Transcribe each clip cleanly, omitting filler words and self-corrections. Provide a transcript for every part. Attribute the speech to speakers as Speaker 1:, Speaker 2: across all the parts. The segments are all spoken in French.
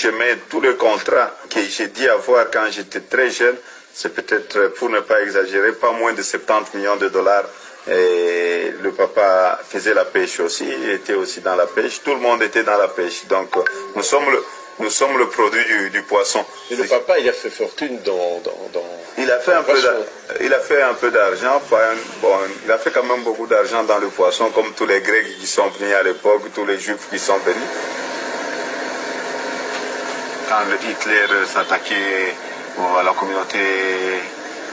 Speaker 1: Je mets tous les contrats que j'ai dit avoir quand j'étais très jeune, c'est peut-être, pour ne pas exagérer, pas moins de 70 millions de dollars. Et le papa faisait la pêche aussi, il était aussi dans la pêche, tout le monde était dans la pêche. Donc nous sommes le produit du poisson.
Speaker 2: Et le papa, il a fait fortune
Speaker 1: il a fait un peu d'argent, bon, il a fait quand même beaucoup d'argent dans le poisson, comme tous les Grecs qui sont venus à l'époque, tous les Juifs qui sont venus. Quand Hitler s'attaquait à la communauté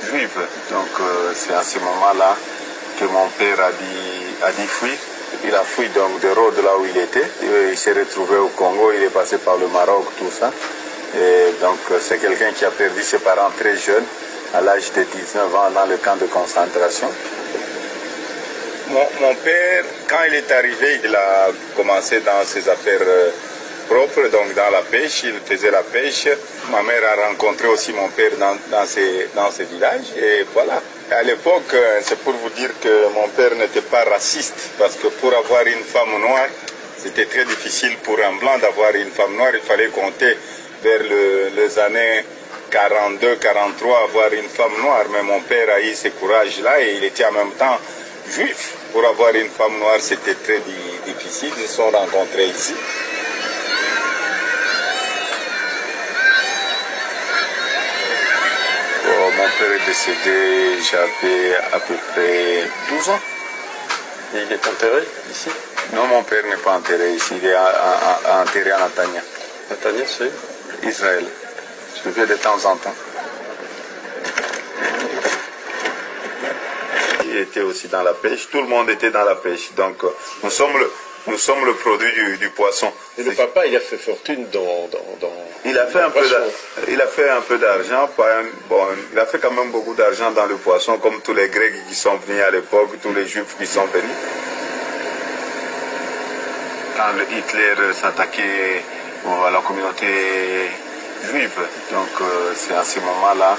Speaker 1: juive, donc c'est à ce moment-là que mon père a dit fuir. Il a fui donc de Rhodes là où il était. Il s'est retrouvé au Congo, il est passé par le Maroc, tout ça. Et donc c'est quelqu'un qui a perdu ses parents très jeunes, à l'âge de 19 ans, dans le camp de concentration. Mon père, quand il est arrivé, il a commencé dans ses affaires propres, donc dans la pêche, il faisait la pêche. Ma mère a rencontré aussi mon père dans ces villages, et voilà. À l'époque, c'est pour vous dire que mon père n'était pas raciste, parce que pour avoir une femme noire, c'était très difficile pour un blanc d'avoir une femme noire. Il fallait compter vers les années 42, 43, avoir une femme noire. Mais mon père a eu ce courage-là et il était en même temps juif. Pour avoir une femme noire, c'était très difficile. Ils se sont rencontrés ici. Mon père est décédé, j'avais à peu près 12 ans.
Speaker 2: Et il est enterré ici?
Speaker 1: Non, mon père n'est pas enterré ici, il est enterré à Natania.
Speaker 2: Natania, c'est
Speaker 1: Israël. Je vais de temps en temps. Il était aussi dans la pêche, tout le monde était dans la pêche. Donc nous sommes le produit du poisson.
Speaker 2: Et le papa, il a fait fortune
Speaker 1: il a fait un peu d'argent, bon, il a fait quand même beaucoup d'argent dans le poisson, comme tous les Grecs qui sont venus à l'époque, tous les Juifs qui sont venus. Quand Hitler s'attaquait à la communauté juive, donc c'est à ce moment-là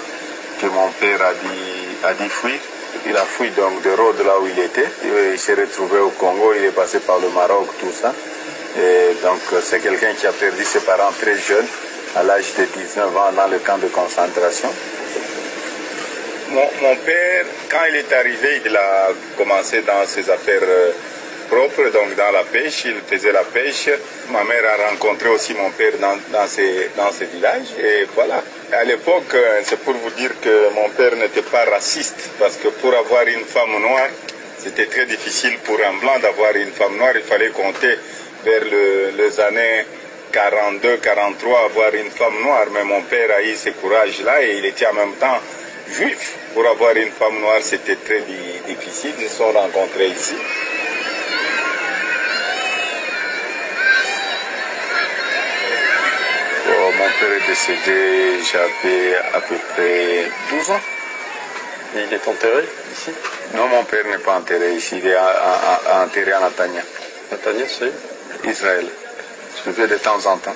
Speaker 1: que mon père a dit fuir. Il a fui donc de Rhodes là où il était. Il s'est retrouvé au Congo, il est passé par le Maroc, tout ça. Et donc c'est quelqu'un qui a perdu ses parents très jeunes, à l'âge de 19 ans, dans le camp de concentration. Mon père, quand il est arrivé, il a commencé dans ses affaires propres, donc dans la pêche, il faisait la pêche. Ma mère a rencontré aussi mon père dans ces villages, et voilà. À l'époque, c'est pour vous dire que mon père n'était pas raciste, parce que pour avoir une femme noire, c'était très difficile pour un blanc d'avoir une femme noire. Il fallait compter vers les années 42, 43, avoir une femme noire. Mais mon père a eu ce courage-là et il était en même temps juif. Pour avoir une femme noire, c'était très difficile. Ils se sont rencontrés ici. Mon père est décédé, j'avais à peu près 12 ans.
Speaker 2: Et il est enterré ici?
Speaker 1: Non, mon père n'est pas enterré ici, il est enterré à Natania.
Speaker 2: Natania, c'est
Speaker 1: Israël. Je vais de temps en temps.